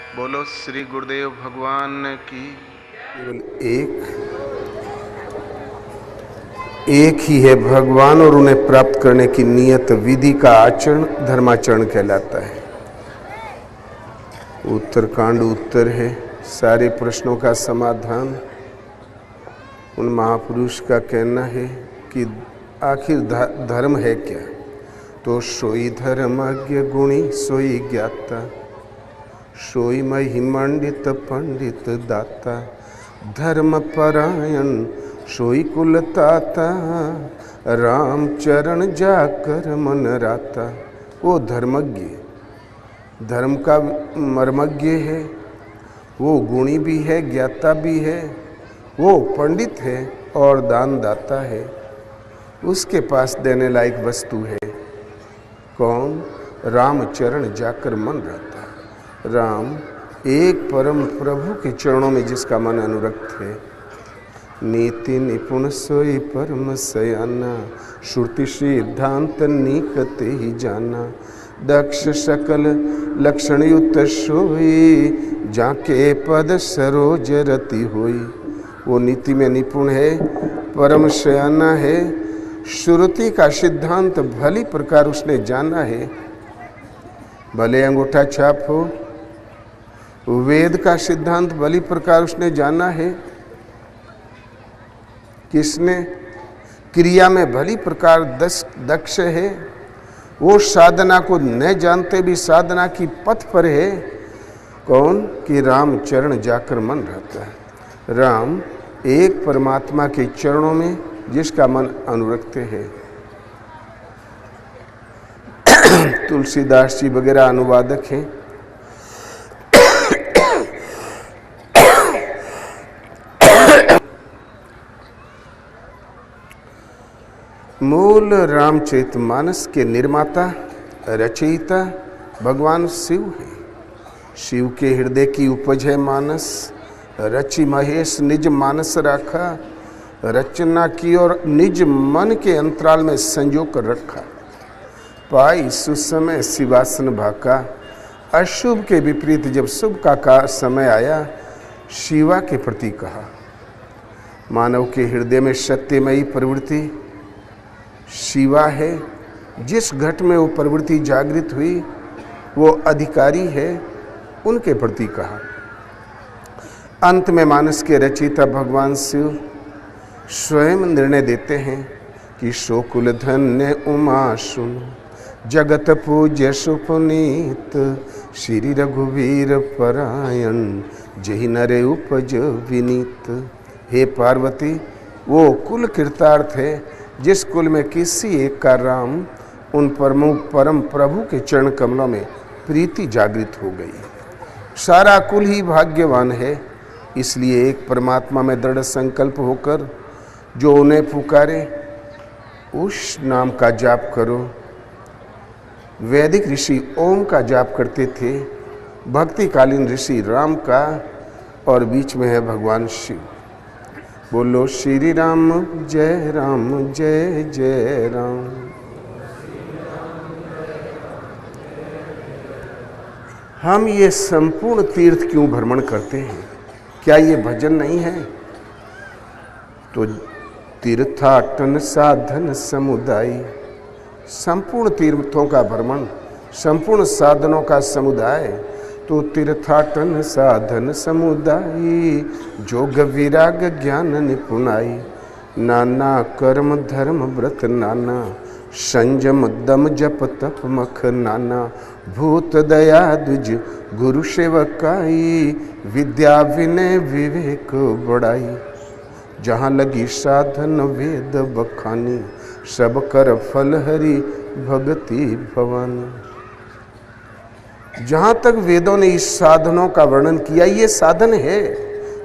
बोलो श्री गुरुदेव भगवान की। केवल एक ही है भगवान, और उन्हें प्राप्त करने की नियत विधि का आचरण धर्माचरण कहलाता है। उत्तरकांड उत्तर है, सारे प्रश्नों का समाधान। उन महापुरुष का कहना है कि आखिर धर्म है क्या? तो सोई धर्मज्ञ गुणी सोई ज्ञाता, सोई महिमंडित पंडित दाता, धर्म परायण सोई कुल ताता, राम चरण जाकर मन राता। वो धर्मज्ञ, धर्म का मर्मज्ञ है, वो गुणी भी है, ज्ञाता भी है, वो पंडित है और दान दाता है। उसके पास देने लायक वस्तु है कौन? राम चरण जाकर मन रहता। राम एक परम प्रभु के चरणों में जिसका मन अनुरक्त है। नीति निपुण सोई परम सयाना, श्रुति सिद्धांत निकते ही जाना, दक्ष सकल लक्षण युक्त सोई, जाके पद सरोज रति होई। वो नीति में निपुण है, परम सयाना है, श्रुति का सिद्धांत भली प्रकार उसने जाना है। भले अंगूठा छाप हो, वेद का सिद्धांत भली प्रकार उसने जाना है। किसने? क्रिया में भली प्रकार दक्ष है। वो साधना को न जानते भी साधना की पथ पर है। कौन? कि राम चरण जाकर मन रहता है। राम एक परमात्मा के चरणों में जिसका मन अनुरक्त है। तुलसीदास जी वगैरह अनुवादक हैं। मूल रामचरितमानस के निर्माता रचयिता भगवान शिव है। शिव के हृदय की उपज है मानस। रचि महेश निज मानस राखा, रचना की और निज मन के अंतराल में संजो कर रखा। पाई सुसमय शिवासन भाका, अशुभ के विपरीत जब शुभ का समय आया, शिवा के प्रति कहा। मानव के हृदय में सत्यमयी प्रवृत्ति शिवा है। जिस घट में वो प्रवृत्ति जागृत हुई वो अधिकारी है, उनके प्रति कहा। अंत में मानस के रचयिता भगवान शिव स्वयं निर्णय देते हैं कि शोकुल धन्य उमा सुन, जगत पूज्य सुपुनीत, श्री रघुवीर परायण, जहि नरे उपज विनीत। हे पार्वती, वो कुल कृतार्थ है जिस कुल में किसी एक का राम उन परम प्रभु के चरण कमलों में प्रीति जागृत हो गई। सारा कुल ही भाग्यवान है। इसलिए एक परमात्मा में दृढ़ संकल्प होकर जो उन्हें पुकारे उस नाम का जाप करो। वैदिक ऋषि ओम का जाप करते थे, भक्तिकालीन ऋषि राम का, और बीच में है भगवान शिव। बोलो श्री राम जय जय राम। हम ये संपूर्ण तीर्थ क्यों भ्रमण करते हैं? क्या ये भजन नहीं है? तो तीर्थाटन साधन समुदाय, संपूर्ण तीर्थों का भ्रमण, संपूर्ण साधनों का समुदाय। तो तीर्थाटन साधन समुदाय, जोग विराग ज्ञान निपुणाई, नाना कर्म धर्म व्रत नाना, संयम दम जप तप मख नाना, भूत दया द्विज गुरु सेवकाई, विद्या विनय विवेक बड़ाई। जहाँ लगी साधन वेद बखानी, सब कर फल हरि भगति भवानी। जहाँ तक वेदों ने इस साधनों का वर्णन किया, ये साधन है।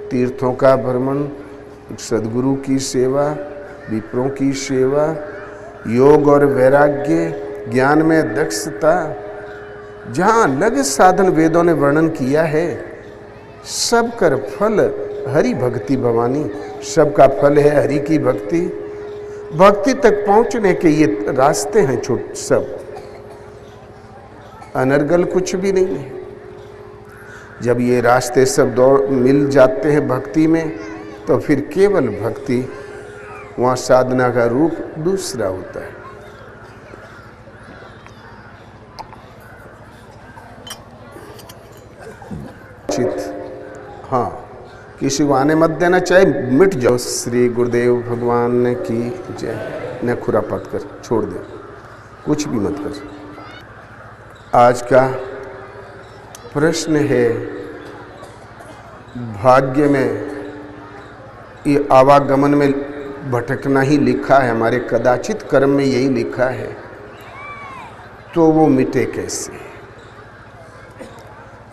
तीर्थों का भ्रमण, सदगुरु की सेवा, विप्रों की सेवा, योग और वैराग्य, ज्ञान में दक्षता, जहाँ अलग साधन वेदों ने वर्णन किया है, सब कर फल हरि भक्ति भवानी। सबका फल है हरि की भक्ति। भक्ति तक पहुँचने के ये रास्ते हैं छोटे, सब अनर्गल कुछ भी नहीं है। जब ये रास्ते सब दौड़ मिल जाते हैं भक्ति में, तो फिर केवल भक्ति, वहाँ साधना का रूप दूसरा होता है। चित, हाँ, किसी को आने मत देना, चाहे मिट जाओ। श्री गुरुदेव भगवान की जय। न खुरापात कर, छोड़ दे, कुछ भी मत कर। आज का प्रश्न है, भाग्य में ये आवागमन में भटकना ही लिखा है, हमारे कदाचित कर्म में यही लिखा है, तो वो मिटे कैसे?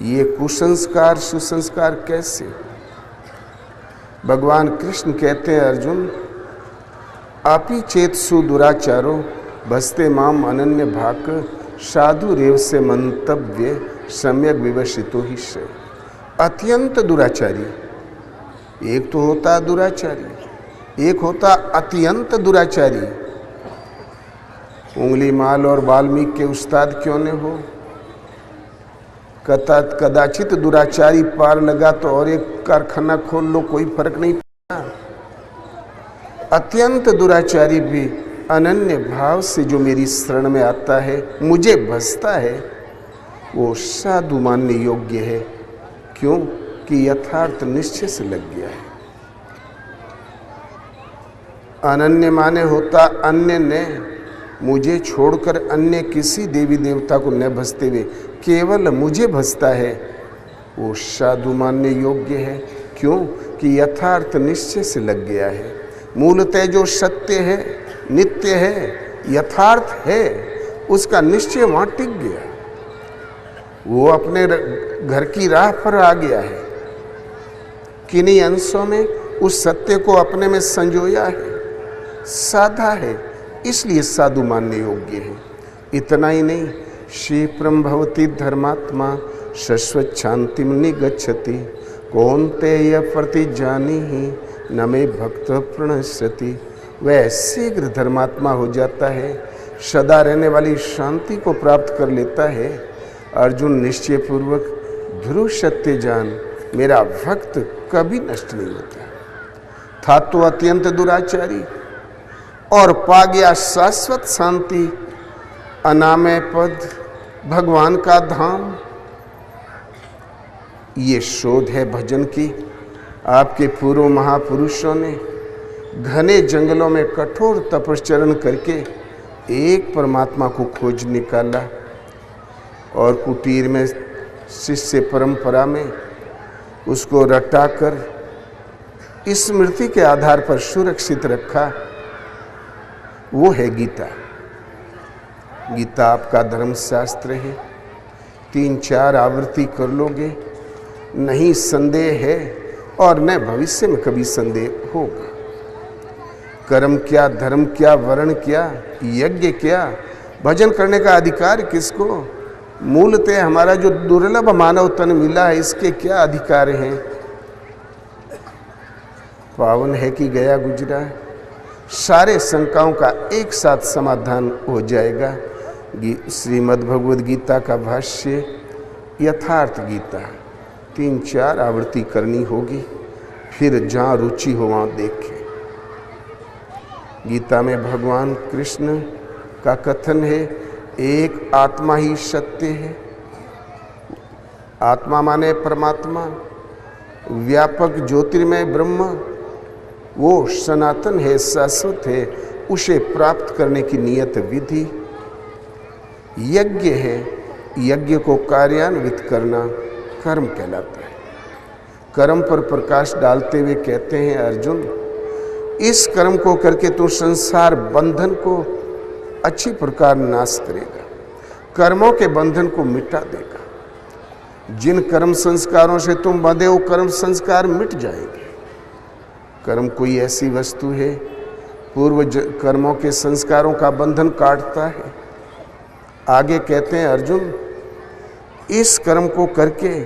ये कुसंस्कार सुसंस्कार कैसे? भगवान कृष्ण कहते हैं, अर्जुन आपी चेतसु दुराचारो भस्ते माम अनन्य भाक साधु रेव से मंतव्य सम्यक विवसितो ही से। अत्यंत दुराचारी, एक तो होता दुराचारी, एक होता अत्यंत दुराचारी। उंगली माल और वाल्मीकि के उस्ताद क्यों न हो? कदाचित दुराचारी पार लगा तो और एक कारखाना खोल लो, कोई फर्क नहीं पड़ता। अत्यंत दुराचारी भी अनन्य भाव से जो मेरी शरण में आता है, मुझे भजता है, वो साधु मानने योग्य है। क्यों? कि यथार्थ निश्चय से लग गया है। अनन्य माने होता अन्य ने, मुझे छोड़कर अन्य किसी देवी देवता को न भजते हुए केवल मुझे भजता है, वो साधु मानने योग्य है। क्यों? कि यथार्थ निश्चय से लग गया है। मूलतः जो सत्य है, नित्य है, यथार्थ है, उसका निश्चय वहाँ टिक गया। वो अपने घर की राह पर आ गया है, किन्हीं अंशों में उस सत्य को अपने में संजोया है, साधा है, इसलिए साधु मानने योग्य है। इतना ही नहीं, क्षिप्रम भवति धर्मात्मा शाश्वत शांतिम निगच्छति कौन्तेय प्रतिजानी ही न मे भक्त प्रणश्यति। वह शीघ्र धर्मात्मा हो जाता है, सदा रहने वाली शांति को प्राप्त कर लेता है। अर्जुन निश्चय पूर्वक ध्रुव सत्य जान, मेरा भक्त कभी नष्ट नहीं होता। था तो अत्यंत दुराचारी और पा गया शाश्वत शांति, अनामय पद, भगवान का धाम। ये शोध है भजन की। आपके पूर्व महापुरुषों ने घने जंगलों में कठोर तपश्चरण करके एक परमात्मा को खोज निकाला और कुटीर में शिष्य परंपरा में उसको रटाकर स्मृति के आधार पर सुरक्षित रखा। वो है गीता। गीता आपका धर्मशास्त्र है। 3-4 आवृत्ति कर लोगे, नहीं संदेह है और न भविष्य में कभी संदेह होगा। कर्म क्या, धर्म क्या, वर्ण क्या, यज्ञ क्या, भजन करने का अधिकार किसको? मूलतः हमारा जो दुर्लभ मानव तन मिला है, इसके क्या अधिकार हैं? पावन है कि गया गुजरा, सारे शंकाओं का एक साथ समाधान हो जाएगा। श्रीमद् भगवद गीता का भाष्य यथार्थ गीता 3-4 आवृत्ति करनी होगी, फिर जहाँ रुचि हो वहाँ देखें। गीता में भगवान कृष्ण का कथन है, एक आत्मा ही सत्य है। आत्मा माने परमात्मा, व्यापक ज्योतिर्मय ब्रह्म, वो सनातन है, शाश्वत है। उसे प्राप्त करने की नियत विधि यज्ञ है। यज्ञ को कार्यान्वित करना कर्म कहलाता है। कर्म पर प्रकाश डालते हुए कहते हैं, अर्जुन इस कर्म को करके तू संसार बंधन को अच्छी प्रकार नाश करेगा, कर्मों के बंधन को मिटा देगा। जिन कर्म संस्कारों से तुम बंधे हो, कर्म संस्कार मिट जाएंगे। कर्म कोई ऐसी वस्तु है, पूर्व कर्मों के संस्कारों का बंधन काटता है। आगे कहते हैं, अर्जुन इस कर्म को करके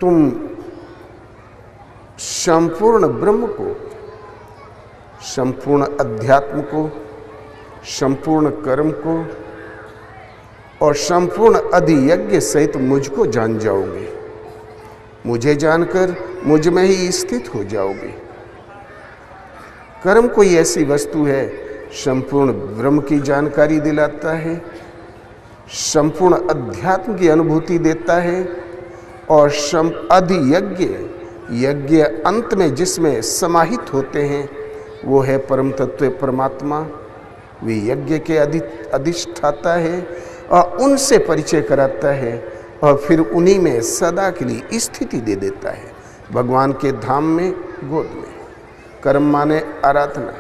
तुम संपूर्ण ब्रह्म को, संपूर्ण अध्यात्म को, संपूर्ण कर्म को और संपूर्ण अधियज्ञ सहित मुझको जान जाओगे। मुझे जानकर मुझ में ही स्थित हो जाओगे। कर्म कोई ऐसी वस्तु है, संपूर्ण ब्रह्म की जानकारी दिलाता है, संपूर्ण अध्यात्म की अनुभूति देता है और अधियज्ञ यज्ञ अंत में जिसमें समाहित होते हैं वो है परम तत्व परमात्मा। वे यज्ञ के अधिष्ठाता है और उनसे परिचय कराता है और फिर उन्हीं में सदा के लिए स्थिति दे देता है, भगवान के धाम में, गोद में। कर्म माने आराधना।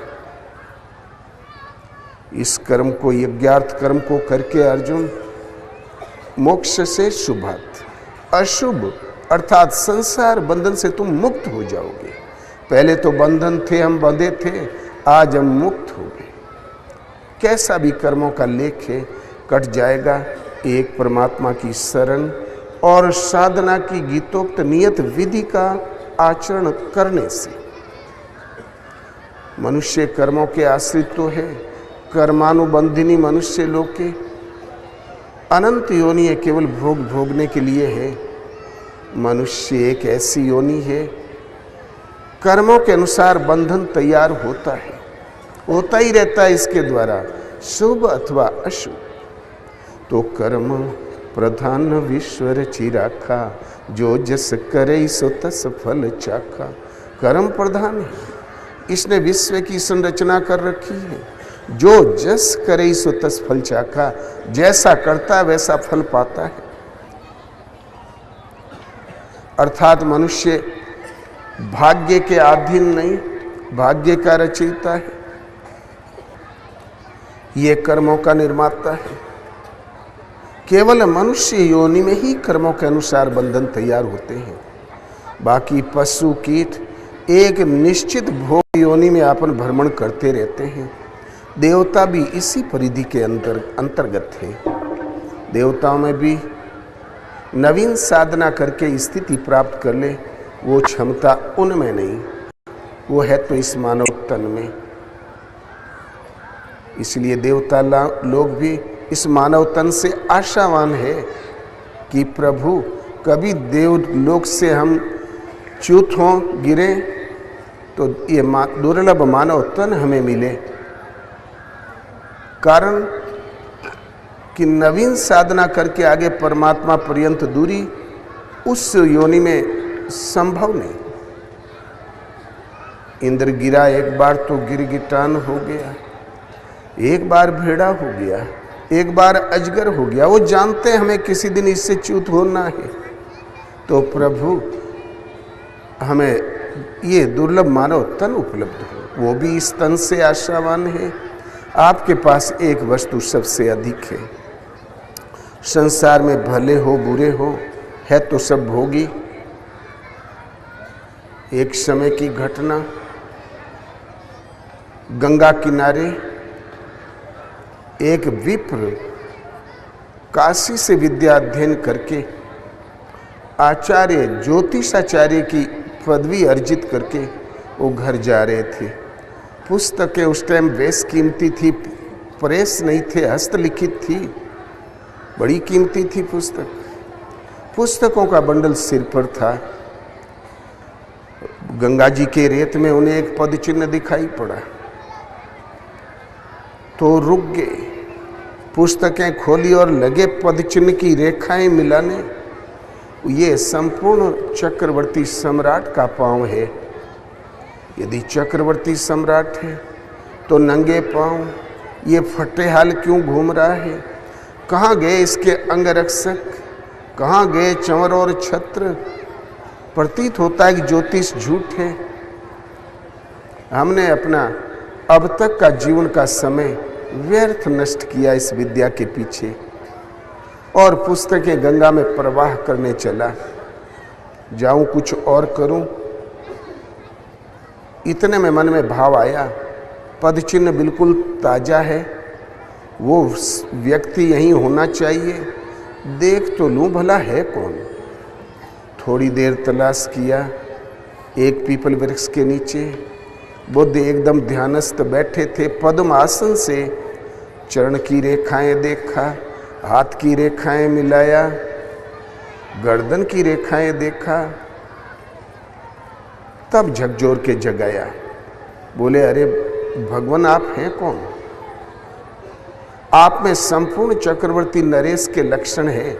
इस कर्म को, यज्ञार्थ कर्म को करके अर्जुन मोक्ष से शुभार्थ, अशुभ अर्थात संसार बंधन से तुम मुक्त हो जाओगे। पहले तो बंधन थे, हम बंधे थे, आज हम मुक्त हो गए। कैसा भी कर्मों का लेख है कट जाएगा एक परमात्मा की शरण और साधना की गीतोक्त नियत विधि का आचरण करने से। मनुष्य कर्मों के आश्रित तो है, कर्मानुबंधिनी मनुष्य लोग के अनंत योनि है, केवल भोग भोगने के लिए है। मनुष्य एक ऐसी योनि है, कर्मों के अनुसार बंधन तैयार होता है, होता ही रहता है इसके द्वारा, शुभ अथवा अशुभ। तो कर्म प्रधान विश्वर चिराखा, जो जस करे सो तस फल चाखा। कर्म प्रधान है, इसने विश्व की संरचना कर रखी है। जो जस करे सो तस फल चाखा, जैसा करता है वैसा फल पाता है। अर्थात मनुष्य भाग्य के अधीन नहीं, भाग्य का रचयिता है। ये कर्मों का निर्माता है। केवल मनुष्य योनि में ही कर्मों के अनुसार बंधन तैयार होते हैं। बाकी पशु कीट एक निश्चित भोग योनि में अपन भ्रमण करते रहते हैं। देवता भी इसी परिधि के अंतर्गत है। देवताओं में भी नवीन साधना करके स्थिति प्राप्त कर ले, वो क्षमता उनमें नहीं, वो है तो इस मानव तन में। इसलिए देवता लोग भी इस मानव तन से आशावान है कि प्रभु कभी देवलोक से हम च्युत हों, गिरे तो ये दुर्लभ मानव तन हमें मिले। कारण कि नवीन साधना करके आगे परमात्मा पर्यंत दूरी उस योनि में संभव नहीं। इंद्र गिरा एक बार तो गिरगिटान हो गया, एक बार भेड़ा हो गया, एक बार अजगर हो गया। वो जानते हैं हमें किसी दिन इससे च्युत होना है। तो प्रभु हमें ये दुर्लभ मानव तन उपलब्ध हो, वो भी इस तन से आशावान है। आपके पास एक वस्तु सबसे अधिक है। संसार में भले हो बुरे हो, है तो सब भोगी। एक समय की घटना, गंगा किनारे एक विप्र काशी से विद्या अध्ययन करके आचार्य ज्योतिषाचार्य की पदवी अर्जित करके वो घर जा रहे थे। पुस्तकें उस टाइम बेस कीमती थी, प्रेस नहीं थे, हस्तलिखित थी, बड़ी कीमती थी पुस्तक। पुस्तकों का बंडल सिर पर था। गंगा जी के रेत में उन्हें एक पद चिन्ह दिखाई पड़ा तो रुक गए। पुस्तकें खोली और लगे पद चिन्ह की रेखाएं मिलाने। ये संपूर्ण चक्रवर्ती सम्राट का पांव है। यदि चक्रवर्ती सम्राट है तो नंगे पांव ये फटे हाल क्यों घूम रहा है? कहाँ गए इसके अंगरक्षक? कहाँ गए चंवर और छत्र? प्रतीत होता है कि ज्योतिष झूठ है। हमने अपना अब तक का जीवन का समय व्यर्थ नष्ट किया इस विद्या के पीछे और पुस्तकें गंगा में प्रवाह करने चला। जाऊं कुछ और करूं, इतने में मन में भाव आया पद चिन्ह बिल्कुल ताजा है, वो व्यक्ति यहीं होना चाहिए, देख तो लूं भला है कौन। थोड़ी देर तलाश किया। एक पीपल वृक्ष के नीचे बुद्ध एकदम ध्यानस्थ बैठे थे। पद्म आसन से चरण की रेखाएं देखा, हाथ की रेखाएं मिलाया, गर्दन की रेखाएं देखा, तब झकझोर के जगाया। बोले, अरे भगवान, आप हैं कौन? आप में संपूर्ण चक्रवर्ती नरेश के लक्षण हैं।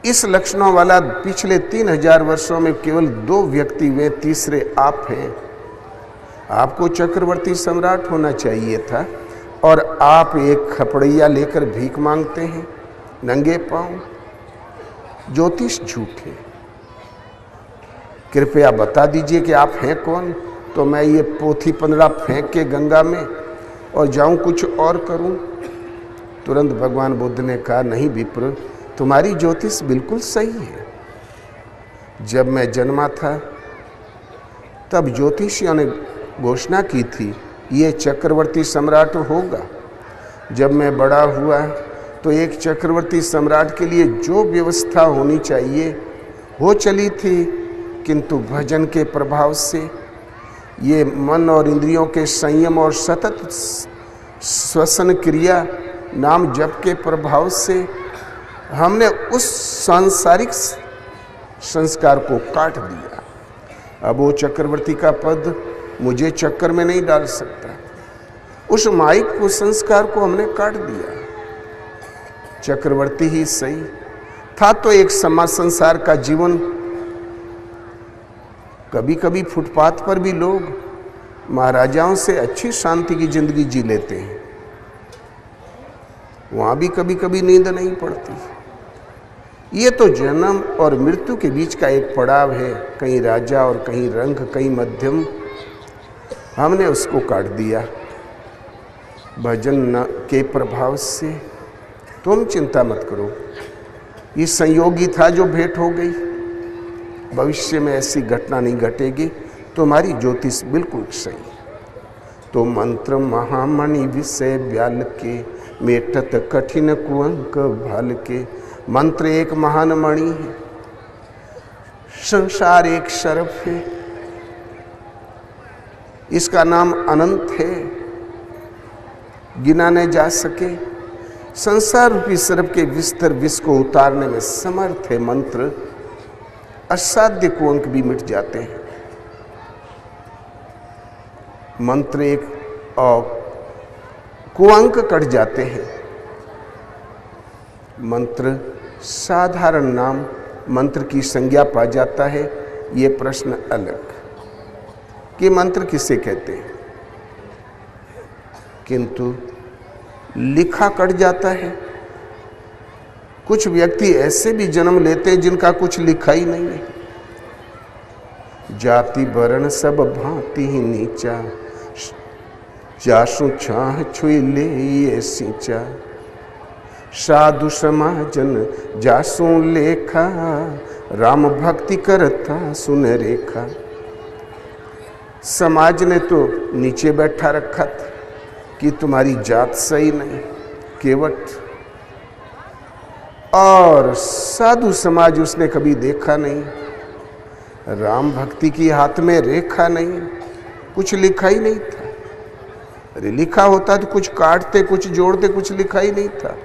इस लक्षणों वाला पिछले 3000 वर्षों में केवल 2 व्यक्ति हुए, तीसरे आप हैं। आपको चक्रवर्ती सम्राट होना चाहिए था और आप एक खपड़िया लेकर भीख मांगते हैं नंगे पांव। ज्योतिष झूठ है। कृपया बता दीजिए कि आप हैं कौन, तो मैं ये पोथी 15 फेंक के गंगा में और जाऊं कुछ और करूं। तुरंत भगवान बुद्ध ने कहा, नहीं विप्र, तुम्हारी ज्योतिष बिल्कुल सही है। जब मैं जन्मा था तब ज्योतिषियों ने घोषणा की थी ये चक्रवर्ती सम्राट होगा। जब मैं बड़ा हुआ तो एक चक्रवर्ती सम्राट के लिए जो व्यवस्था होनी चाहिए हो चली थी, किंतु भजन के प्रभाव से, ये मन और इंद्रियों के संयम और सतत श्वसन क्रिया नाम जप के प्रभाव से हमने उस सांसारिक संस्कार को काट दिया। अब वो चक्रवर्ती का पद मुझे चक्कर में नहीं डाल सकता। उस माइक को, संस्कार को हमने काट दिया। चक्रवर्ती ही सही था तो एक समाज संसार का जीवन। कभी कभी फुटपाथ पर भी लोग महाराजाओं से अच्छी शांति की जिंदगी जी लेते हैं। वहां भी कभी कभी नींद नहीं पड़ती। ये तो जन्म और मृत्यु के बीच का एक पड़ाव है, कहीं राजा और कहीं रंग, कहीं मध्यम। हमने उसको काट दिया भजन के प्रभाव से। तुम चिंता मत करो, ये संयोगी था जो भेंट हो गई। भविष्य में ऐसी घटना नहीं घटेगी। तुम्हारी ज्योतिष बिल्कुल सही। तो मंत्र महामणि विषय ब्याल के, मेटत कठिन कुअंक भाल के। मंत्र एक महान मणि है, संसार एक सर्प है, इसका नाम अनंत है, गिना न जा सके। संसार रूपी सर्प के विस्तर विष को उतारने में समर्थ है मंत्र। असाध्य कुअंक भी मिट जाते हैं। मंत्र एक और कुअंक कट जाते हैं। मंत्र साधारण नाम मंत्र की संज्ञा पा जाता है। ये प्रश्न अलग कि मंत्र किसे कहते हैं, किंतु लिखा कट जाता है। कुछ व्यक्ति ऐसे भी जन्म लेते हैं जिनका कुछ लिखा ही नहीं है। जाति वर्ण सब भांति ही नीचा, जासु छाह छुई ले ये सींचा। साधु समाजन जासु लेखा, राम भक्ति करता सुन रेखा। समाज ने तो नीचे बैठा रखा था कि तुम्हारी जात सही नहीं, केवट। और साधु समाज उसने कभी देखा नहीं। राम भक्ति की हाथ में रेखा नहीं, कुछ लिखा ही नहीं था। अरे लिखा होता तो कुछ काटते, कुछ जोड़ते, कुछ लिखा ही नहीं था।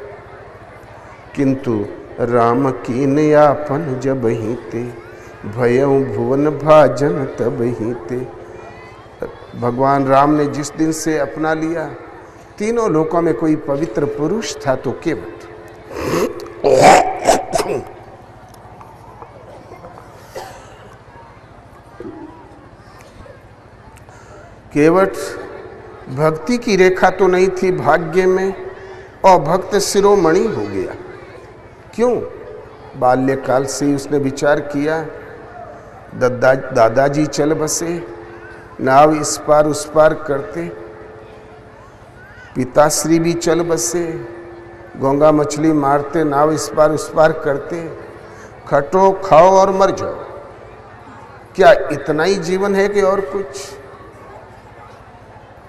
किंतु राम की नयापन जब ही ते, भयउ भुवन भाजन तब ही ते। भगवान राम ने जिस दिन से अपना लिया, तीनों लोकों में कोई पवित्र पुरुष था तो केवट। केवट भक्ति की रेखा तो नहीं थी भाग्य में, और भक्त शिरोमणि हो गया। क्यों? बाल्यकाल से ही उसने विचार किया। दादाजी चल बसे, नाव इस पार उस पार करते। पिताश्री भी चल बसे, गोंगा मछली मारते, नाव इस पार उस पार करते। खटो, खाओ और मर जाओ। क्या इतना ही जीवन है कि और कुछ?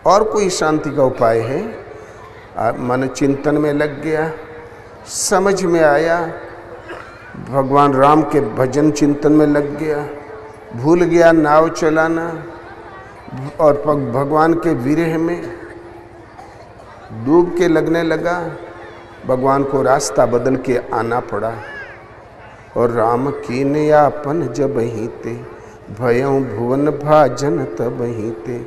और कोई शांति का उपाय है? मन चिंतन में लग गया, समझ में आया, भगवान राम के भजन चिंतन में लग गया, भूल गया नाव चलाना, और भगवान के विरह में डूब के लगने लगा। भगवान को रास्ता बदल के आना पड़ा। और राम कीन यापन जब ही ते, भयों भुवन भाजन तब ही ते।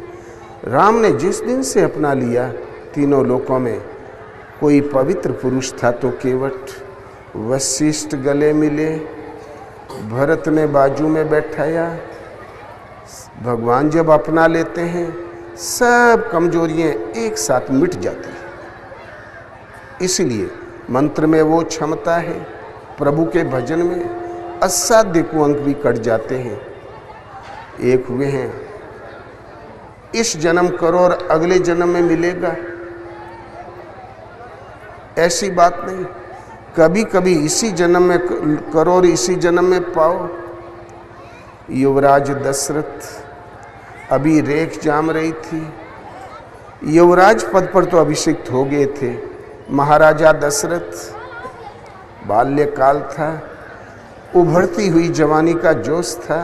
राम ने जिस दिन से अपना लिया, तीनों लोकों में कोई पवित्र पुरुष था तो केवट। वशिष्ठ गले मिले, भरत ने बाजू में बैठाया। भगवान जब अपना लेते हैं, सब कमजोरियां एक साथ मिट जाती हैं। इसलिए मंत्र में वो क्षमता है, प्रभु के भजन में असाध्य कुअंक भी कट जाते हैं। एक हुए हैं, इस जन्म करो और अगले जन्म में मिलेगा, ऐसी बात नहीं। कभी कभी इसी जन्म में करो और इसी जन्म में पाओ। युवराज दशरथ अभी रेख जाम रही थी। युवराज पद पर तो अभिषिक्त हो गए थे। महाराजा दशरथ, बाल्यकाल था, उभरती हुई जवानी का जोश था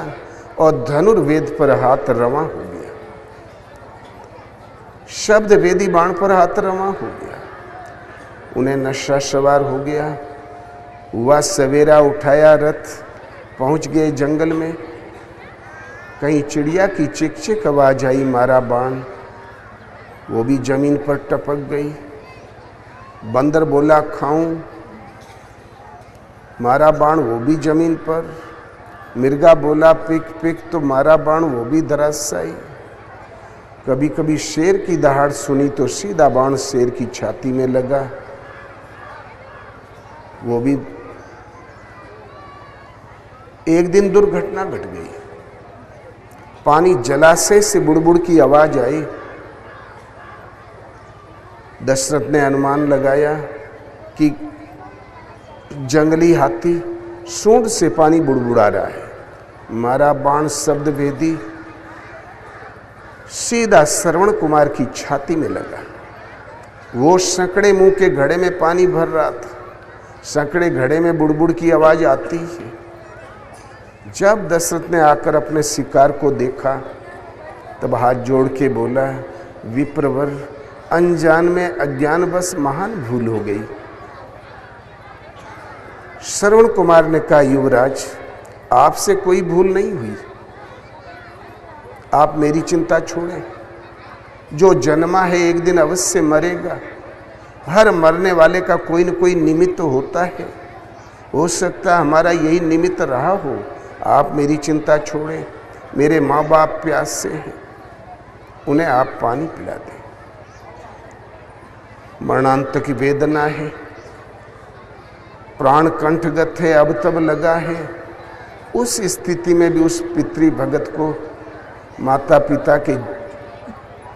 और धनुर्वेद पर हाथ रवां हो गया। शब्द वेदी बाण पर हाथ रवां हो गया। उन्हें नशा सवार हो गया। हुआ सवेरा, उठाया रथ, पहुंच गए जंगल में। कहीं चिड़िया की चिक चिक आवाज आई, मारा बाण, वो भी जमीन पर टपक गई। बंदर बोला खाऊं, मारा बाण, वो भी जमीन पर। मिर्गा बोला पिक पिक, तो मारा बाण, वो भी धराशायी। कभी कभी शेर की दहाड़ सुनी तो सीधा बाण शेर की छाती में लगा, वो भी। एक दिन दुर्घटना घट गई। पानी जलाशय से बुड़बुड़ की आवाज आई। दशरथ ने अनुमान लगाया कि जंगली हाथी सूंड से पानी बुड़बुड़ा रहा है। मारा बाण शब्द वेदी, सीधा श्रवण कुमार की छाती में लगा। वो संकड़े मुंह के घड़े में पानी भर रहा था। संकड़े घड़े में बुड़बुड़ की आवाज आती है। जब दशरथ ने आकर अपने शिकार को देखा, तब हाथ जोड़ के बोला, विप्रवर, अनजान में अज्ञानवश महान भूल हो गई। श्रवण कुमार ने कहा, युवराज, आपसे कोई भूल नहीं हुई, आप मेरी चिंता छोड़ें। जो जन्मा है एक दिन अवश्य मरेगा। हर मरने वाले का कोई न कोई निमित्त होता है। हो सकता है हमारा यही निमित्त रहा हो। आप मेरी चिंता छोड़ें। मेरे माँ बाप प्यासे हैं, उन्हें आप पानी पिला दें। मरणांत की वेदना है, प्राण कंठगत है, अब तब लगा है। उस स्थिति में भी उस पितृ भगत को माता पिता के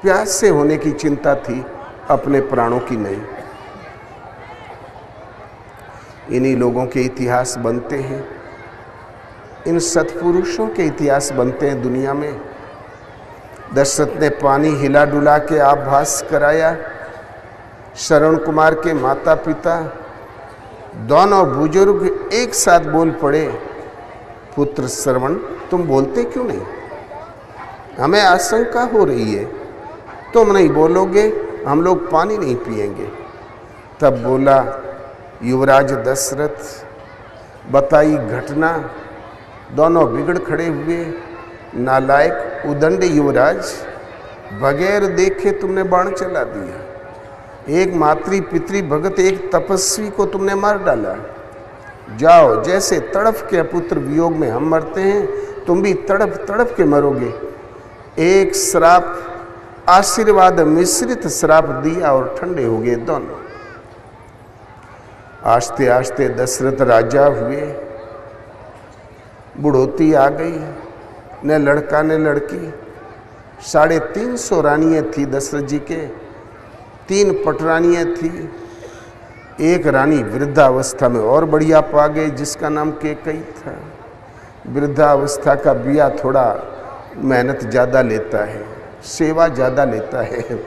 प्यास से होने की चिंता थी, अपने प्राणों की नहीं। इन्हीं लोगों के इतिहास बनते हैं, इन सत्पुरुषों के इतिहास बनते हैं दुनिया में। दशरथ ने पानी हिला डुला के आभास कराया। श्रवण कुमार के माता पिता दोनों बुजुर्ग एक साथ बोल पड़े, पुत्र श्रवण, तुम बोलते क्यों नहीं? हमें आशंका हो रही है, तुम नहीं बोलोगे हम लोग पानी नहीं पिएंगे। तब बोला, युवराज दशरथ, बताई घटना। दोनों बिगड़ खड़े हुए। नालायक उदंड युवराज, बगैर देखे तुमने बाण चला दिया। एक मातृ पितृ भगत, एक तपस्वी को तुमने मार डाला। जाओ, जैसे तड़फ के अपुत्र वियोग में हम मरते हैं, तुम भी तड़फ तड़फ के मरोगे। एक श्राप, आशीर्वाद मिश्रित श्राप दिया और ठंडे हो गए दोनों। आस्ते आस्ते दशरथ राजा हुए। बुढ़ोती आ गई, न लड़का न लड़की। 350 रानियां थी दशरथ जी के। 3 पटरानियां थी। एक रानी वृद्धावस्था में और बढ़िया पा गई, जिसका नाम केकई था। वृद्धावस्था का बिया थोड़ा मेहनत ज़्यादा लेता है, सेवा ज़्यादा लेता है,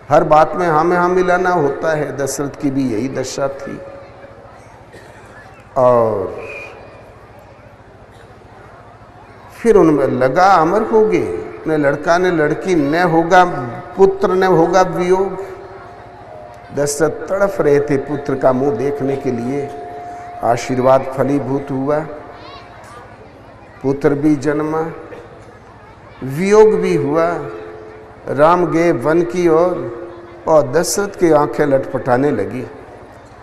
हर बात में हाँ मिलाना होता है। दशरथ की भी यही दशा थी। और फिर उनमें लगा अमर हो गए, न लड़का न लड़की, न होगा पुत्र न होगा वियोग। दशरथ तड़फ रहे थे पुत्र का मुंह देखने के लिए। आशीर्वाद फलीभूत हुआ, पुत्र भी जन्मा, वियोग भी हुआ। राम गए वन की ओर और दशरथ की आंखें लटपटाने लगी।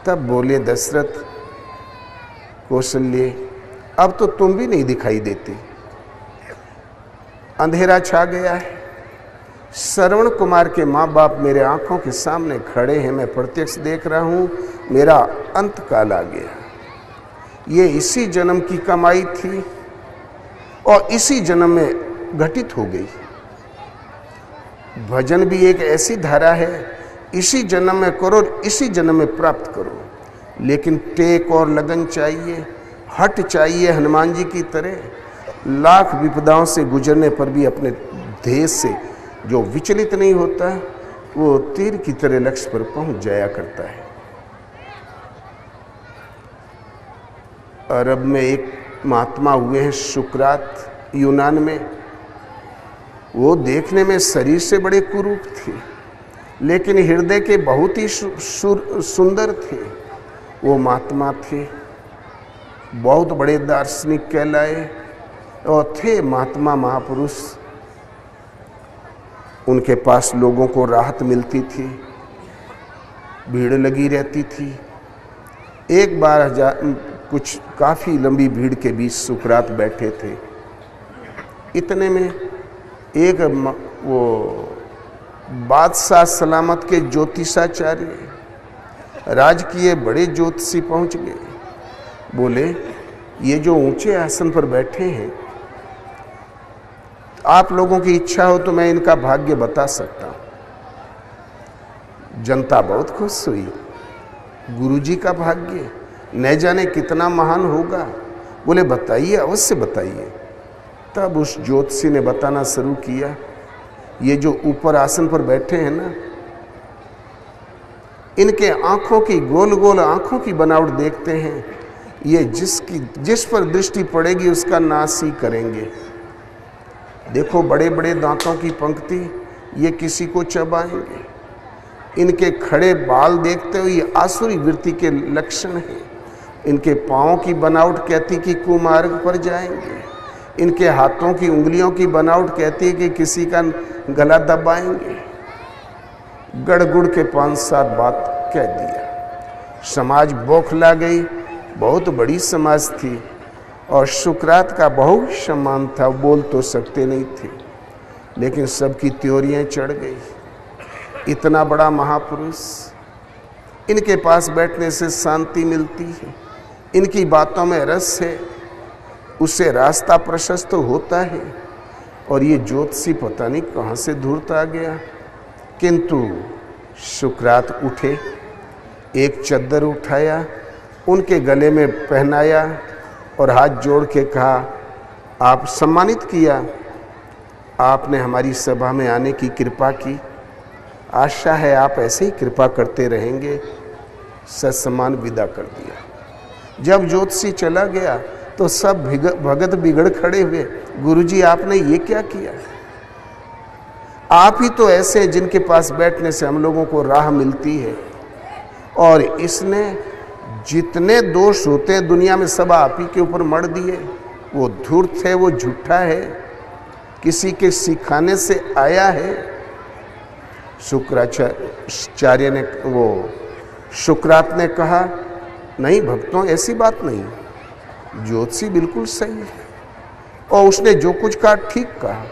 तब बोले दशरथ, कौशल्य, अब तो तुम भी नहीं दिखाई देती, अंधेरा छा गया है। श्रवण कुमार के माँ बाप मेरे आंखों के सामने खड़े हैं, मैं प्रत्यक्ष देख रहा हूँ, मेरा अंत काल आ गया। ये इसी जन्म की कमाई थी और इसी जन्म में घटित हो गई। भजन भी एक ऐसी धारा है, इसी जन्म में करो, इसी जन्म में प्राप्त करो, लेकिन टेक और लगन चाहिए, हट चाहिए। हनुमान जी की तरह लाख विपदाओं से गुजरने पर भी अपने ध्येय से जो विचलित नहीं होता, वो तीर की तरह लक्ष्य पर पहुंच जाया करता है। अरब में एक महात्मा हुए हैं सुकरात, यूनान में। वो देखने में शरीर से बड़े कुरूप थे, लेकिन हृदय के बहुत ही सुंदर थे। वो महात्मा थे, बहुत बड़े दार्शनिक कहलाए और थे महात्मा महापुरुष। उनके पास लोगों को राहत मिलती थी, भीड़ लगी रहती थी। एक बार कुछ काफ़ी लंबी भीड़ के बीच सुकरात बैठे थे। इतने में एक वो बादशाह सलामत के ज्योतिषाचार्य, राजकीय बड़े ज्योतिषी पहुंच गए। बोले, ये जो ऊंचे आसन पर बैठे हैं, आप लोगों की इच्छा हो तो मैं इनका भाग्य बता सकता हूं। जनता बहुत खुश हुई। गुरुजी का भाग्य न जाने कितना महान होगा। बोले, बताइए, अवश्य बताइए। तब उस ज्योतिषी ने बताना शुरू किया, ये जो ऊपर आसन पर बैठे हैं ना, इनके आंखों की गोल गोल आंखों की बनावट देखते हैं, ये जिस पर दृष्टि पड़ेगी उसका नाश ही करेंगे। देखो बड़े बड़े दांतों की पंक्ति, ये किसी को चबाएंगे। इनके खड़े बाल देखते हो, ये आसुरी वृत्ति के लक्षण हैं। इनके पाँव की बनावट कहती कि कुमार्ग पर जाएंगे। इनके हाथों की उंगलियों की बनावट कहती है कि किसी का गला दबाएंगे। गड़गुड़ के 5-7 बात कह दिया। समाज बौखला गई। बहुत बड़ी समाज थी और सुकरात का बहुत सम्मान था, बोल तो सकते नहीं थे, लेकिन सबकी त्योरियां चढ़ गई। इतना बड़ा महापुरुष, इनके पास बैठने से शांति मिलती है, इनकी बातों में रस है, उससे रास्ता प्रशस्त होता है। और ये ज्योतिषी पता नहीं कहाँ से धूर्त आ गया। किंतु सुकरात उठे, एक चद्दर उठाया, उनके गले में पहनाया और हाथ जोड़ के कहा, आप सम्मानित किया, आपने हमारी सभा में आने की कृपा की, आशा है आप ऐसे ही कृपा करते रहेंगे। सत्सम्मान विदा कर दिया। जब ज्योतिषी चला गया तो सब भगत बिगड़ खड़े हुए, गुरुजी आपने ये क्या किया? आप ही तो ऐसे हैं जिनके पास बैठने से हम लोगों को राह मिलती है, और इसने जितने दोष होते हैं दुनिया में सब आप ही के ऊपर मढ़ दिए। वो धूर्त है, वो झूठा है, किसी के सिखाने से आया है। शुक्राचार्य ने, वो सुकरात ने कहा, नहीं भक्तों, ऐसी बात नहीं, ज्योतिषी बिल्कुल सही है। और उसने जो कुछ कहा ठीक कहा।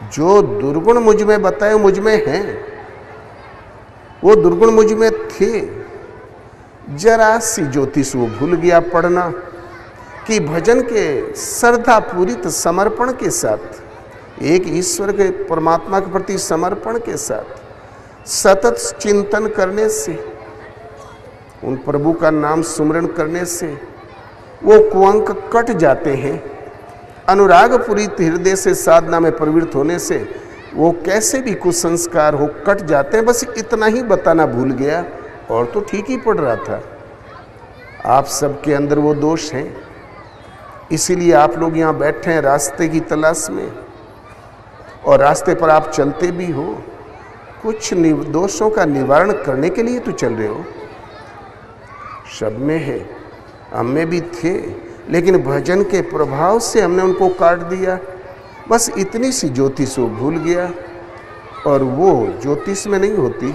जो दुर्गुण मुझ में बताए मुझ में हैं, वो दुर्गुण मुझ में थे। जरा सी ज्योतिष वो भूल गया पढ़ना कि भजन के श्रद्धा पूरित समर्पण के साथ, एक ईश्वर के परमात्मा के प्रति समर्पण के साथ सतत चिंतन करने से, उन प्रभु का नाम सुमरण करने से वो कुअंक कट जाते हैं। अनुराग पूरित हृदय से साधना में प्रवृत्त होने से वो कैसे भी कुसंस्कार हो कट जाते हैं। बस इतना ही बताना भूल गया, और तो ठीक ही पड़ रहा था। आप सबके अंदर वो दोष हैं, इसीलिए आप लोग यहाँ बैठे हैं रास्ते की तलाश में, और रास्ते पर आप चलते भी हो, कुछ दोषों का निवारण करने के लिए तो चल रहे हो। सब में है, हम में भी थे, लेकिन भजन के प्रभाव से हमने उनको काट दिया। बस इतनी सी ज्योतिष वो भूल गया, और वो ज्योतिष में नहीं होती,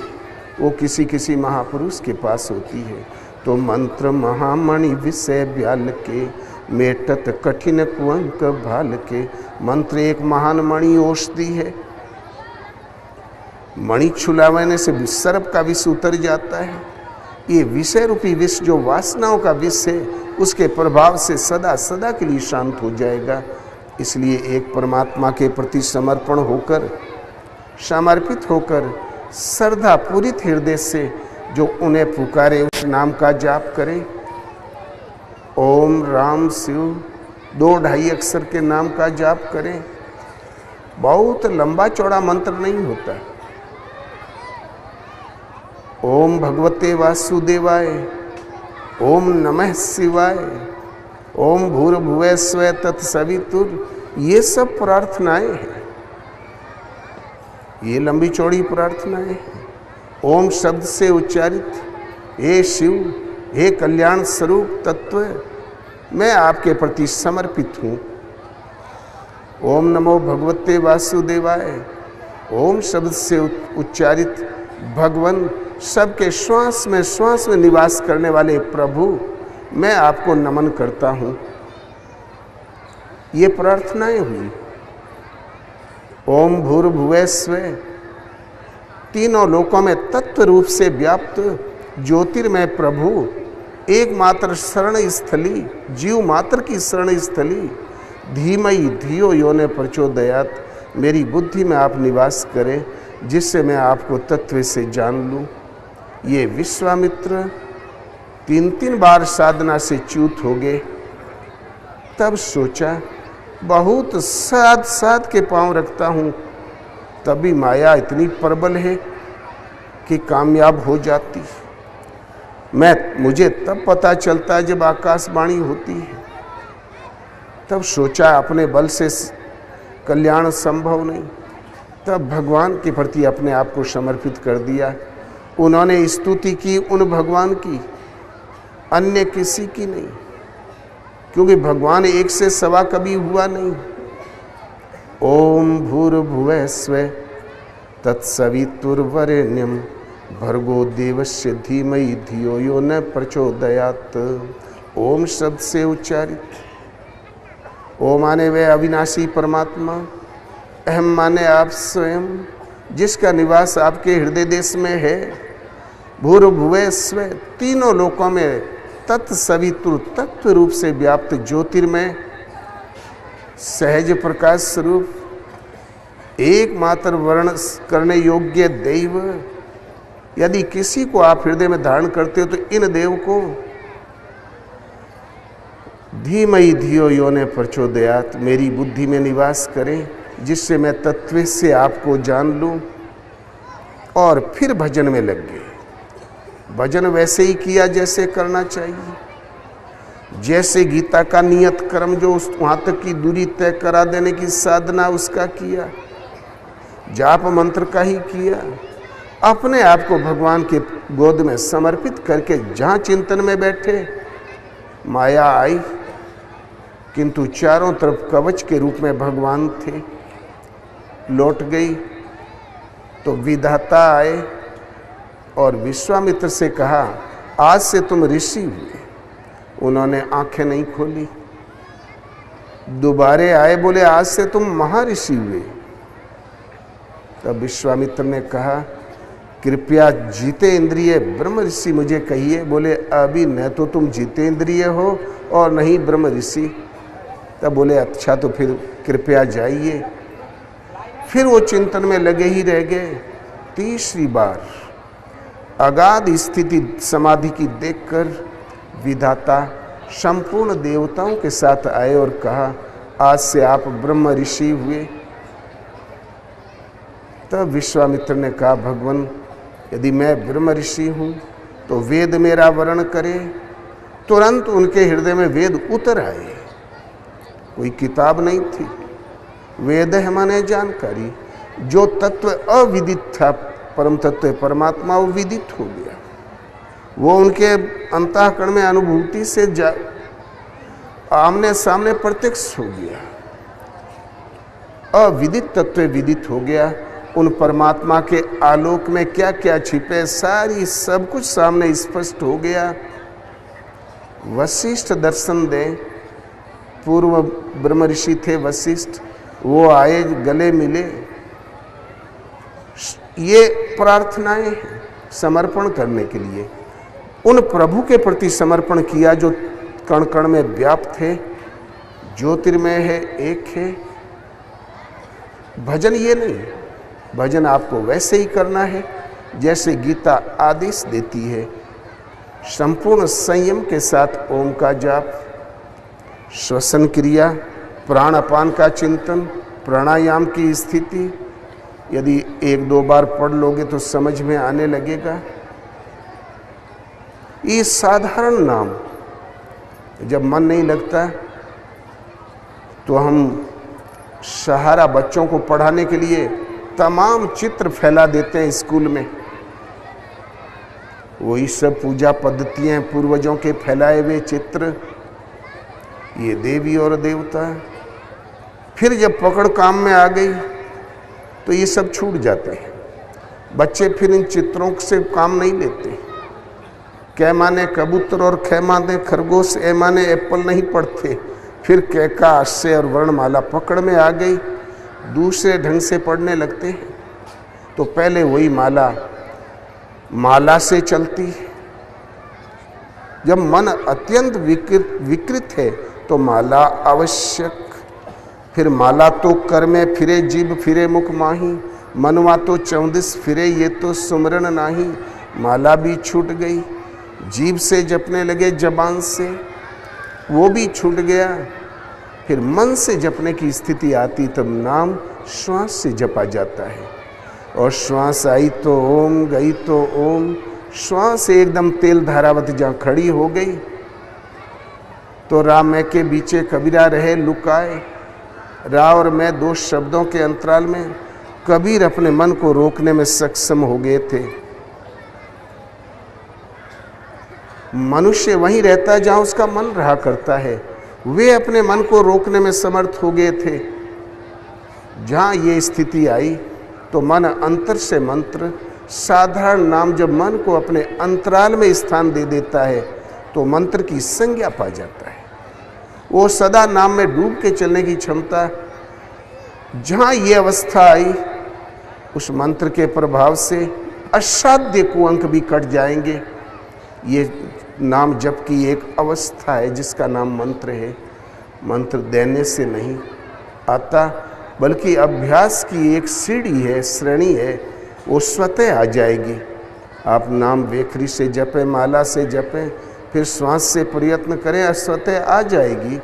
वो किसी किसी महापुरुष के पास होती है। तो मंत्र महामणि विषय ब्याल के, मेटत कठिन कुअंक भाल के। मंत्र एक महान मणि औषधि है। मणि छुलाने से सर्प का विष उतर जाता है। ये विषय रूपी विष जो वासनाओं का विष है, उसके प्रभाव से सदा सदा के लिए शांत हो जाएगा। इसलिए एक परमात्मा के प्रति समर्पण होकर, समर्पित होकर, श्रद्धा पूरित हृदय से जो उन्हें पुकारे उस नाम का जाप करें। ओम राम शिव 2-2.5 अक्षर के नाम का जाप करें। बहुत लंबा चौड़ा मंत्र नहीं होता। ओम भगवते वासुदेवाय, ओम नमः शिवाय, ओम भूर्भुवः स्वः तत्सवितुर्, ये सब प्रार्थनाएं हैं। ये लंबी चौड़ी प्रार्थनाएं हैं। ओम शब्द से उच्चारित, हे शिव, हे कल्याण स्वरूप तत्व, मैं आपके प्रति समर्पित हूँ। ओम नमो भगवते वासुदेवाय, ओम शब्द से उच्चारित भगवान, सबके श्वास में निवास करने वाले प्रभु, मैं आपको नमन करता हूँ। ये प्रार्थनाएं हुई। ओम भूर्भुवः स्वः, तीनों लोकों में तत्व रूप से व्याप्त ज्योतिर्मय प्रभु, एकमात्र शरण स्थली, जीव मात्र की शरण स्थली, धीमहि धियो यो न प्रचोदयात्, मेरी बुद्धि में आप निवास करें, जिससे मैं आपको तत्व से जान लूँ। ये विश्वामित्र 3-3 बार साधना से च्युत हो गए। तब सोचा, बहुत साध के पांव रखता हूँ, तभी माया इतनी प्रबल है कि कामयाब हो जाती। मुझे तब पता चलता है जब आकाशवाणी होती है। तब सोचा अपने बल से कल्याण संभव नहीं। तब भगवान के प्रति अपने आप को समर्पित कर दिया। उन्होंने स्तुति की उन भगवान की, अन्य किसी की नहीं, क्योंकि भगवान एक से सवा कभी हुआ नहीं। ओम भूर्भुवः स्वः तत्सवितुर्वरेण्यं भर्गो देवस्य धीमहि धियो यो न प्रचोदयात्। ओम शब्द से उच्चारित। ओम माने वे अविनाशी परमात्मा, अहम माने आप स्वयं, जिसका निवास आपके हृदय देश में है। भूर्भुवः स्वः, तीनों लोकों में तत्सवितुर, तत्व रूप से व्याप्त ज्योतिर्मय, सहज प्रकाश स्वरूप, एकमात्र वर्ण करने योग्य दैव। यदि किसी को आप हृदय में धारण करते हो तो इन देव को। धीमहि धियो यो न प्रचोदयात्, मेरी बुद्धि में निवास करें, जिससे मैं तत्व से आपको जान लूं। और फिर भजन में लग गए। भजन वैसे ही किया जैसे करना चाहिए, जैसे गीता का नियत कर्म जो उस वहाँ तक की दूरी तय करा देने की साधना उसका किया, जाप मंत्र का ही किया। अपने आप को भगवान के गोद में समर्पित करके जहाँ चिंतन में बैठे, माया आई, किंतु चारों तरफ कवच के रूप में भगवान थे। लौट गई तो विधाता आए और विश्वामित्र से कहा, आज से तुम ऋषि हुए। उन्होंने आंखें नहीं खोली। दोबारे आए, बोले आज से तुम महर्षि हुए। तब विश्वामित्र ने कहा, कृपया जितेंद्रिय ब्रह्म ऋषि मुझे कहिए। बोले अभी न तो तुम जितेंद्रिय हो और नहीं ब्रह्म ऋषि। तब बोले अच्छा तो फिर कृपया जाइए। फिर वो चिंतन में लगे ही रह गए। तीसरी बार अगाध स्थिति समाधि की देखकर विधाता संपूर्ण देवताओं के साथ आए और कहा, आज से आप ब्रह्म ऋषि हुए। तब विश्वामित्र ने कहा, भगवान यदि मैं ब्रह्म ऋषि हूँ तो वेद मेरा वर्ण करे। तुरंत उनके हृदय में वेद उतर आए। कोई किताब नहीं थी, वेद है माने जानकारी। जो तत्व अविदित था परम तत्व परमात्मा वो विदित हो गया, वो उनके अंतःकरण में अनुभूति से आमने सामने प्रत्यक्ष हो गया। अविदित तत्व विदित हो गया। उन परमात्मा के आलोक में क्या क्या छिपे सारी सब कुछ सामने स्पष्ट हो गया। वशिष्ठ दर्शन दें, पूर्व ब्रह्म ऋषि थे वशिष्ठ, वो आए, गले मिले। ये प्रार्थनाएं हैं समर्पण करने के लिए, उन प्रभु के प्रति समर्पण किया जो कण कण में व्याप्त है, ज्योतिर्मय है, एक है। भजन ये नहीं, भजन आपको वैसे ही करना है जैसे गीता आदेश देती है। संपूर्ण संयम के साथ ओम का जाप, श्वसन क्रिया, प्राण अपान का चिंतन, प्राणायाम की स्थिति यदि 1-2 बार पढ़ लोगे तो समझ में आने लगेगा। ये साधारण नाम, जब मन नहीं लगता तो हम सहारा बच्चों को पढ़ाने के लिए तमाम चित्र फैला देते हैं स्कूल में। वही सब पूजा पद्धतियां, पूर्वजों के फैलाए हुए चित्र, ये देवी और देवता। फिर जब पकड़ काम में आ गई तो ये सब छूट जाते हैं। बच्चे फिर इन चित्रों से काम नहीं लेते। कै माने कबूतर और खे माने खरगोश, ए माने एप्पल नहीं पढ़ते। फिर कै का आशय और वर्णमाला पकड़ में आ गई, दूसरे ढंग से पढ़ने लगते हैं। तो पहले वही माला से चलती। जब मन अत्यंत विकृत है तो माला आवश्यक। फिर माला तो कर में फिरे जीभ फिरे मुख माही, मनवा तो 34 फिरे ये तो सुमरन नाही। माला भी छूट गई, जीभ से जपने लगे जबान से, वो भी छूट गया। फिर मन से जपने की स्थिति आती तब नाम श्वास से जपा जाता है। और श्वास आई तो ओम, गई तो ओम। श्वास एकदम तेल धारावत जहाँ खड़ी हो गई तो रा मैं के बीचे कबीरा रहे लुकाए। रा और मैं 2 शब्दों के अंतराल में कबीर अपने मन को रोकने में सक्षम हो गए थे। मनुष्य वहीं रहता है जहाँ उसका मन रहा करता है, वे अपने मन को रोकने में समर्थ हो गए थे। जहाँ ये स्थिति आई तो मन अंतर से मंत्र, साधारण नाम जब मन को अपने अंतराल में स्थान दे देता है तो मंत्र की संज्ञा पा जाता है। वो सदा नाम में डूब के चलने की क्षमता, जहाँ ये अवस्था आई उस मंत्र के प्रभाव से असाध्य कुअंक भी कट जाएंगे। ये नाम जप की एक अवस्था है जिसका नाम मंत्र है। मंत्र देने से नहीं आता बल्कि अभ्यास की एक सीढ़ी है, श्रेणी है, वो स्वतः आ जाएगी। आप नाम वेखरी से जपें, माला से जपें, फिर श्वास से प्रयत्न करें, स्वतः आ जाएगी।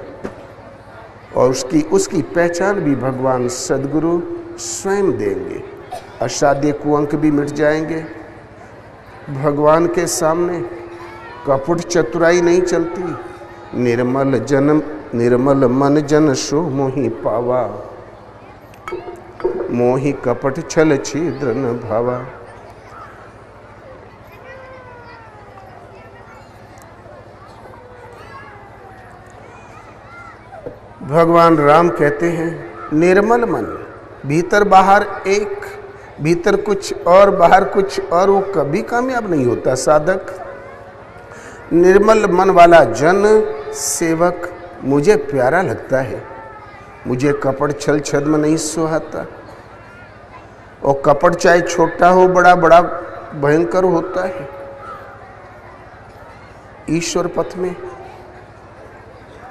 और उसकी पहचान भी भगवान सद्गुरु स्वयं देंगे। असाध्य कुअंक भी मिट जाएंगे। भगवान के सामने कपट चतुराई नहीं चलती। निर्मल मन जन सो मोहि पावा, मोहि कपट छल छिद्र न भावा। भगवान राम कहते हैं निर्मल मन, भीतर बाहर एक, भीतर कुछ और बाहर कुछ और, वो कभी कामयाब नहीं होता साधक। निर्मल मन वाला जन सेवक मुझे प्यारा लगता है। मुझे कपट छल छद्म नहीं सुहाता। और कपट चाहे छोटा हो बड़ा, बड़ा भयंकर होता है। ईश्वर पथ में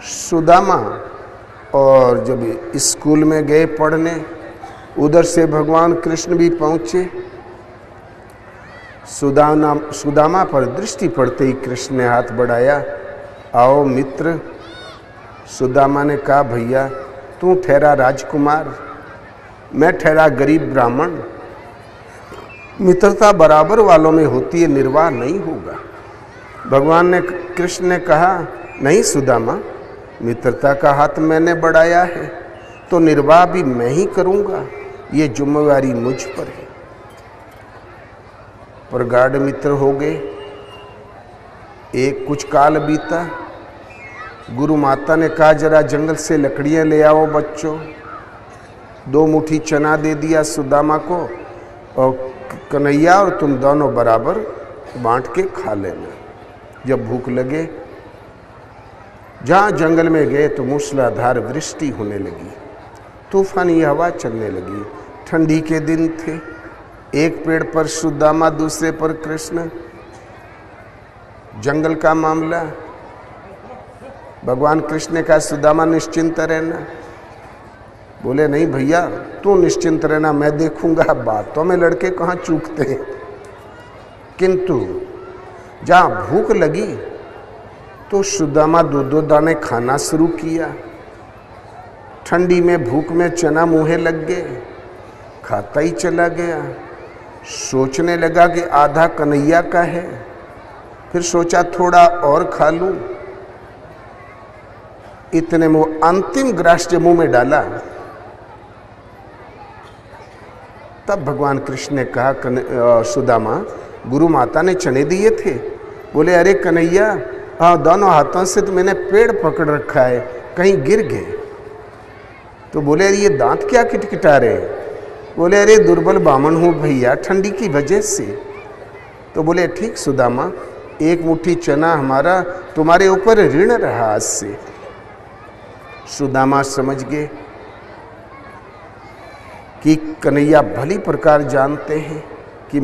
सुदामा और जब स्कूल में गए पढ़ने, उधर से भगवान कृष्ण भी पहुँचे। सुदामा पर दृष्टि पड़ते ही कृष्ण ने हाथ बढ़ाया, आओ मित्र। सुदामा ने कहा भैया तू ठहरा राजकुमार, मैं ठहरा गरीब ब्राह्मण। मित्रता बराबर वालों में होती है, निर्वाह नहीं होगा। भगवान ने कृष्ण ने कहा नहीं सुदामा, मित्रता का हाथ मैंने बढ़ाया है तो निर्वाह भी मैं ही करूँगा, ये जिम्मेवारी मुझ पर है। प्रगाढ़ मित्र हो गए। एक कुछ काल बीता, गुरु माता ने कहा जरा जंगल से लकड़ियां ले आओ बच्चों। 2 मुट्ठी चना दे दिया सुदामा को, और कन्हैया और तुम दोनों बराबर बांट के खा लेना। जब भूख लगे, जहाँ जंगल में गए तो मूसलाधार वृष्टि होने लगी, तूफानी हवा चलने लगी। ठंडी के दिन थे, एक पेड़ पर सुदामा, दूसरे पर कृष्ण। जंगल का मामला। भगवान कृष्ण ने कहा सुदामा निश्चिंत रहना। बोले नहीं भैया, तू निश्चिंत रहना, मैं देखूंगा। बातों में लड़के कहाँ चूकते हैं। किंतु जहाँ भूख लगी तो सुदामा 2-2 दाने खाना शुरू किया। ठंडी में भूख में चना मुँहे लग गए, खाता ही चला गया। सोचने लगा कि आधा कन्हैया का है, फिर सोचा थोड़ा और खा लूं। इतने में अंतिम ग्रास मुंह में डाला। तब भगवान कृष्ण ने कहा सुदामा, गुरु माता ने चने दिए थे। बोले अरे कन्हैया, दोनों हाथों से तो मैंने पेड़ पकड़ रखा है, कहीं गिर गए। तो बोले ये दांत क्या किटकिटा रहे? बोले अरे दुर्बल बामन हूँ भैया, ठंडी की वजह से। तो बोले ठीक सुदामा, 1 मुट्ठी चना हमारा तुम्हारे ऊपर ऋण रहा आज से। सुदामा समझ गए कि कन्हैया भली प्रकार जानते हैं